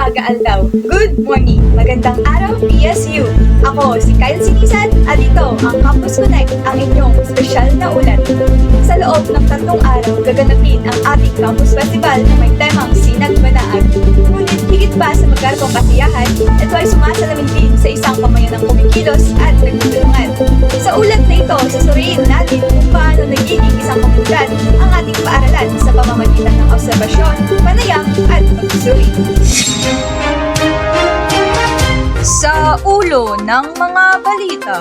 Magaan daw. Good morning! Magandang araw, PSU! Ako, si Kyle Sinisan, at ito ang Campus Connect, ang inyong espesyal na ulat. Sa loob ng 3 araw, gaganapin ang ating Campus Festival na may temang Sinag-Manaag. Ngunit higit pa sa magarbong kasiyahan, ito ay sumasalamin din sa isang pamayanang kumikilos at nagtutulungan. Sa ulat na ito, susuriin natin kung paano nagiging isang komunidad ang ating paaralan sa pamamagitan ng obserbasyon, panayam at pagsusuri. Sa ulo ng mga balita.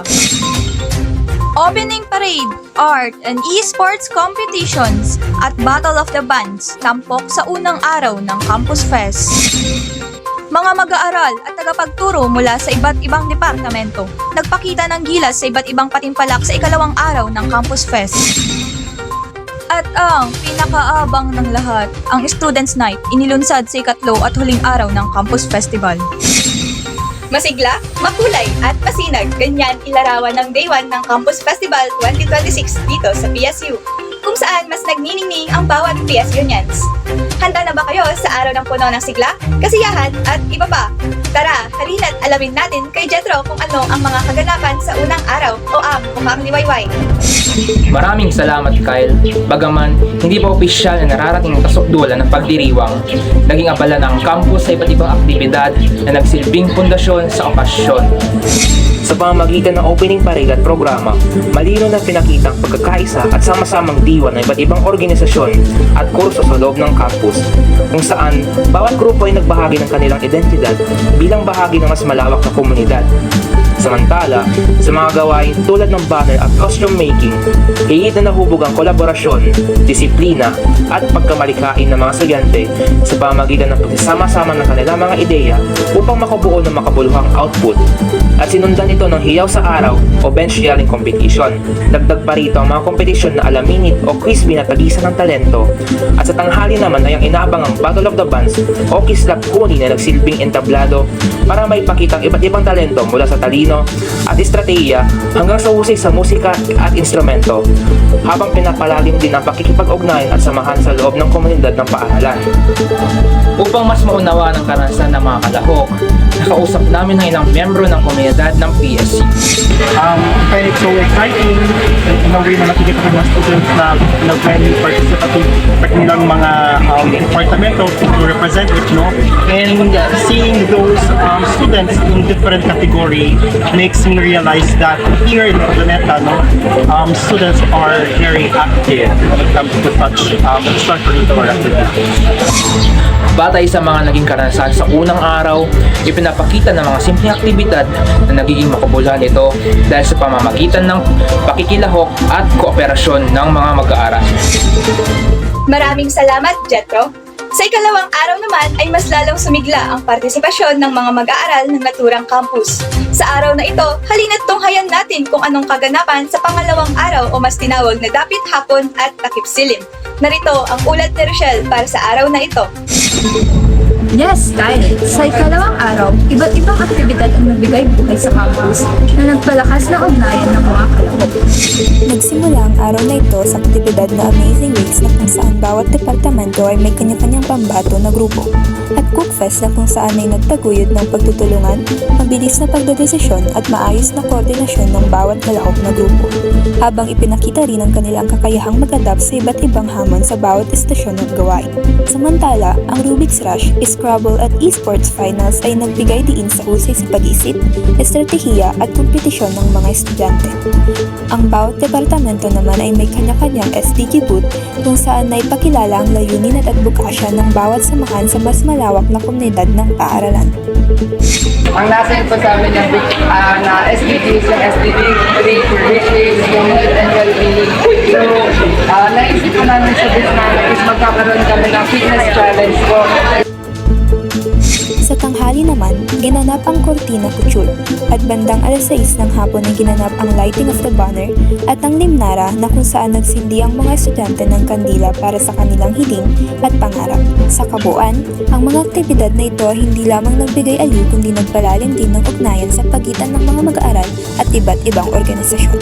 Opening Parade, Art and Esports Competitions at Battle of the Bands tampok sa unang araw ng Campus Fest. Mga mag-aaral at tagapagturo mula sa iba't ibang departamento nagpakita ng gilas sa iba't ibang patimpalak sa ikalawang araw ng Campus Fest. At ang pinakaabang ng lahat, ang Students' Night, inilunsad sa ikatlo at huling araw ng Campus Festival. Masigla, makulay at masinag, ganyan ilarawan ng Day 1 ng Campus Festival 2026 dito sa PSU, kung saan mas nagniningning ang bawat PSUnians. Handa na ba kayo sa araw ng puno ng sigla, kasiyahan at iba pa? Tara, halina't alamin natin kay Jetro kung ano ang mga kaganapan sa unang araw o ang mukhang liwayway. Maraming salamat, Kyle. Bagaman hindi pa opisyal na nararating ang kasukdulan ng pagdiriwang, naging abala ng campus sa iba't ibang aktibidad na nagsilbing pundasyon sa okasyon. Sa pamamagitan ng opening parade at programa, malino na pinakita ang pagkakaisa at sama-samang diwa ng iba't ibang organisasyon at kurso sa loob ng campus, kung saan bawat grupo ay nagbahagi ng kanilang identidad bilang bahagi ng mas malawak na komunidad. Samantala, sa mga gawain tulad ng banner at costume making, higit na nahubog ang kolaborasyon, disiplina at pagkamalikain ng mga estudyante sa pamamagitan ng pagsasama-sama ng kanilang mga ideya upang makabuo ng makabuluhang output. At sinundan ito ng hiyaw sa araw o bench yelling competition. Dagdag pa rito ang mga kompetisyon na alaminit o crispy na tagisan ng talento. At sa tanghali naman ay ang inaabangang Battle of the Bands o kislap kuni na nagsilbing entablado para maipakita ang iba't ibang talento mula sa talino at estratehiya hanggang sa husay sa musika at instrumento, habang pinapalalim din ang pakikipag-ugnayan at samahan sa loob ng komunidad ng paaralan. Upang mas maunawa ng karanasan ng mga kalahok, nakausap namin ang ilang miyembro ng komunidad ng PSC. Kaya it's so exciting in a way na nakikita ko mga students na nag-very participative nilang mga departamento to represent it, no? And seeing those students in different category makes me realize that here in Planeta, no, students are very active when it comes to such extracurricular activities. Batay sa mga naging karanasan sa unang araw, ipinapakita ng mga simpleng aktibidad na nagiging makabuluhan ito dahil sa pamamagitan ng pakikilahok at kooperasyon ng mga mag-aaral. Maraming salamat, Jetro! Sa ikalawang araw naman ay mas lalong sumigla ang partisipasyon ng mga mag-aaral ng naturang campus. Sa araw na ito, halina't tunghayan natin kung anong kaganapan sa pangalawang araw o mas tinawag na dapit hapon at takip silim. Narito ang ulat ni Rochelle para sa araw na ito. Yes, Kyle. Sa ikalawang araw, iba't ibang aktibidad ang nagbigay buhay sa campus na nagpalakas ng ugnayan ng mga kalahok. Nagsimula ang araw na ito sa aktibidad na Amazing Race na kung saan bawat departamento ay may kanya-kanyang pambato na grupo, at Cookfest na kung saan ay nagtaguyod ng pagtutulungan, mabilis na pagdedesisyon at maayos na koordinasyon ng bawat kalahok na grupo, habang ipinakita rin ang kanilang kakayahang mag-adapt sa iba't ibang hamon sa bawat estasyon at gawain. Samantala, ang Rubik's Rush, Scrabble at Esports Finals ay nagbigay diin sa husay sa pag-isip, estratehiya at kompetisyon ng mga estudyante. Ang bawat departamento naman ay may kanya-kanyang SDG booth kung saan naipakilala ang layunin at advokasya ng bawat samahan sa mas malawak na komunidad ng paaralan. Ang nasa po sa amin na SDGs, yung SDG 3, which is yung health and well-being. So, naisip ko namin sa business is magkakaroon kami ng fitness challenge po. Sa tanghali naman, ginanap ang Cortina Couture at bandang alas 6 ng hapon ay ginanap ang Lighting of the Banner at ang Limnara na kung saan nagsindi ang mga estudyante ng kandila para sa kanilang hiling at pangarap. Sa kabuuan, ang mga aktibidad na ito ay hindi lamang nagbigay aliw kundi nagpalalim din ng ugnayan sa pagitan ng mga mag-aaral at iba't ibang organisasyon.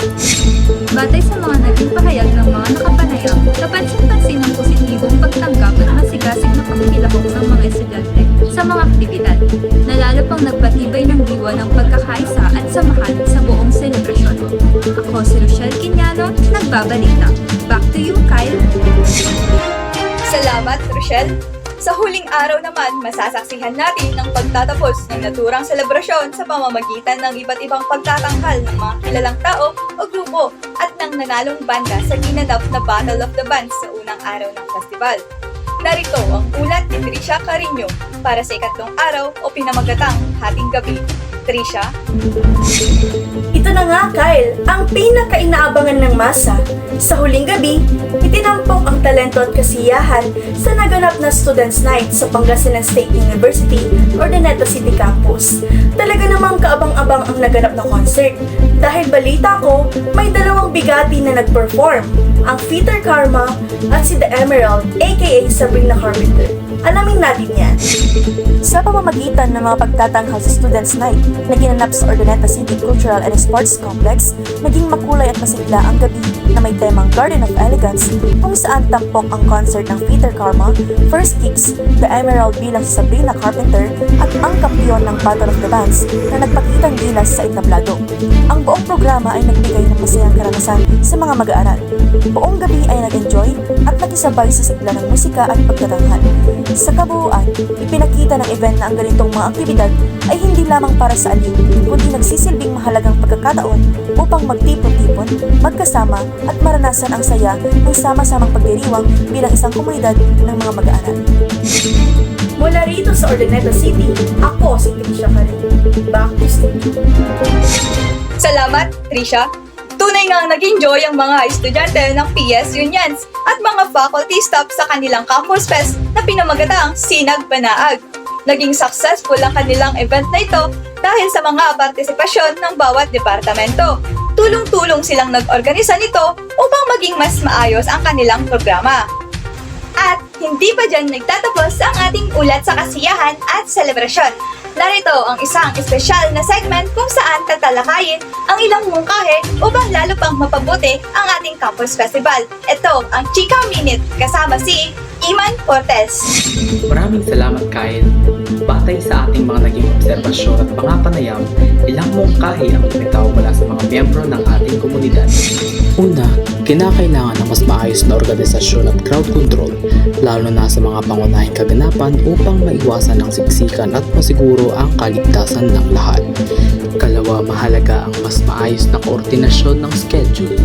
Batay sa mga naging pahayag ng mga nakapanayam, napansin-pansin ang positibong pagtanggap at masikat mahiwagasig na pakikilahok ng mga estudyante sa mga aktibidad na lalo pang nagpatibay ng diwa ng pagkakaisa at samahan sa buong selebrasyon. Ako si Rochelle Quiniano, nagbabalita. Back to you, Kyle. Salamat, Rochelle! Sa huling araw naman, masasaksihan natin ang pagtatapos ng naturang selebrasyon sa pamamagitan ng iba't ibang pagtatanghal ng mga kilalang tao o grupo at ng nanalong banda sa ginanap na Battle of the Bands sa unang araw ng festival. Narito ang ulat ni Trisha Carino para sa ikatlong araw o pinamagatang Hating Gabi. Trisha? Ito na nga, Kyle, ang pinaka-inaabangan ng masa. Sa huling gabi, itinampok ang talento at kasiyahan sa naganap na Students' Night sa Pangasinan State University, Urdaneta City Campus. Talaga namang kaabang-abang ang naganap na concert. Dahil balita ko, may dalawang bigati na nag-perform, ang Peter Karma at si The Emerald, aka Sabrina Carpenter. Alamin natin yan. Sa pamamagitan ng mga pagtatanghal sa Students' Night na ginanap sa Urdaneta City Cultural and Sports Complex, naging makulay at masigla ang gabi na may temang Garden of Elegance kung saan tampok ang concert ng Peter Karma, First Kicks, The Emerald bilang si Sabrina Carpenter at ang kampiyon ng Battle of the Bands na nagpakitang gilas sa entablado. Ang buong programa ay nagbigay ng masayang karanasan sa mga mag-aaral. Buong gabi ay nag-enjoy at nakisabay sa sigla ng musika at pagtatanghal. Sa kabuuan, ipinakita ng event na ang ganitong mga aktibidad ay hindi lamang para sa aliw, kundi nagsisilbing mahalagang pagkakataon upang magtipon-tipon, magkasama at maranasan ang saya ng sama-samang pagdiriwang bilang isang komunidad ng mga mag-aaral. Mula rito sa Urdaneta City, ako si Trisha Carino. Back to studio. Salamat, Trisha! Tunay nga nag-enjoy ang mga estudyante ng PS Unions at mga faculty staff sa kanilang campus fest na pinamagatang Sinag Banaag. Naging successful ang kanilang event na ito dahil sa mga partisipasyon ng bawat departamento. Tulong-tulong silang nag-organisa nito upang maging mas maayos ang kanilang programa. At hindi pa dyan nagtatapos ang ating ulat sa kasiyahan at selebrasyon. Narito ang isang espesyal na segment kung saan tatalakayin ang ilang mungkahe upang lalo pang mapabuti ang ating campus festival. Ito ang Chika Minute kasama si Iman Cortez. Maraming salamat, Kyle. Batay sa ating mga naging obserbasyon at mga panayam, ilang mungkahi ang lumitaw mula sa mga miyembro ng ating komunidad. Una, kinakailangan ng mas maayos na organisasyon at crowd control, lalo na sa mga pangunahing kaganapan upang maiwasan ang siksikan at masiguro ang kaligtasan ng lahat. Kalawa, mahalaga ang mas maayos na koordinasyon ng schedule.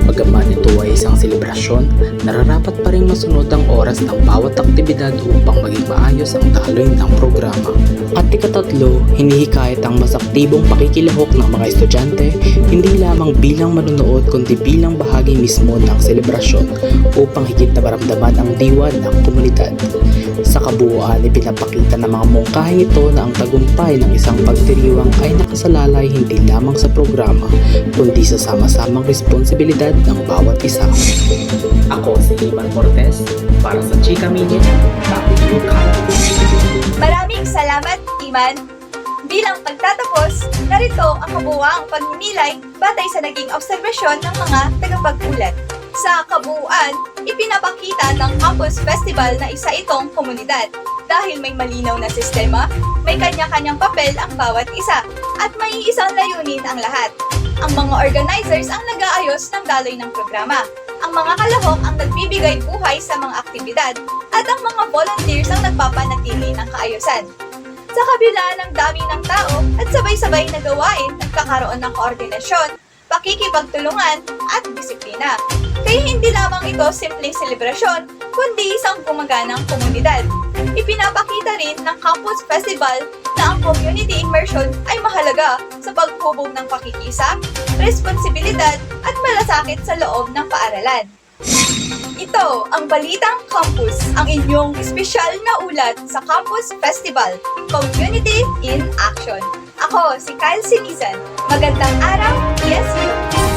Bagaman ito ay isang selebrasyon, nararapat pa rin masunod ang oras ng bawat aktibidad upang maging maayos ang daloy ng programa. At ikatatlo, hinihikayat ang mas aktibong pakikilahok ng mga estudyante, hindi lamang bilang manonood kundi bilang bahagi mismo ng selebrasyon upang higit na maramdaman ang diwa ng komunidad. Sa kabuuan, ipinapakita ng mga mungkahing ito na ang tagumpay ng isang pagdiriwang ay nakasalalay hindi lamang sa programa, kundi sa sama-samang responsibilidad ng bawat isa. Ako si Iman Cortez para sa Chika Minute, Back to you, Kyle. Maraming salamat, Iman! Bilang pagtatapos, narito ang kabuuang pagninilay batay sa naging obserbasyon ng mga tagapag-ulat. Sa kabuuan, ipinapakita ng Campus Festival na isa itong komunidad. Dahil may malinaw na sistema, may kanya-kanyang papel ang bawat isa, at may isang layunin ang lahat. Ang mga organizers ang nag-aayos ng daloy ng programa. Ang mga kalahok ang nagbibigay buhay sa mga aktibidad, at ang mga volunteers ang nagpapanatili ng kaayusan. Sa kabila ng dami ng tao at sabay-sabay na gawain, nagkakaroon ng koordinasyon, pakikipagtulungan at disiplina. Kaya hindi lamang ito simpleng selebrasyon, kundi isang gumaganang komunidad. Ipinapakita rin ng Campus Festival na ang community immersion ay mahalaga sa paghubog ng pakikisa, responsibilidad at malasakit sa loob ng paaralan. Ito ang Balitang Campus, ang inyong espesyal na ulat sa Campus Festival, Community in Action. Ako si Kyle Sinizan. Magandang araw, yes you!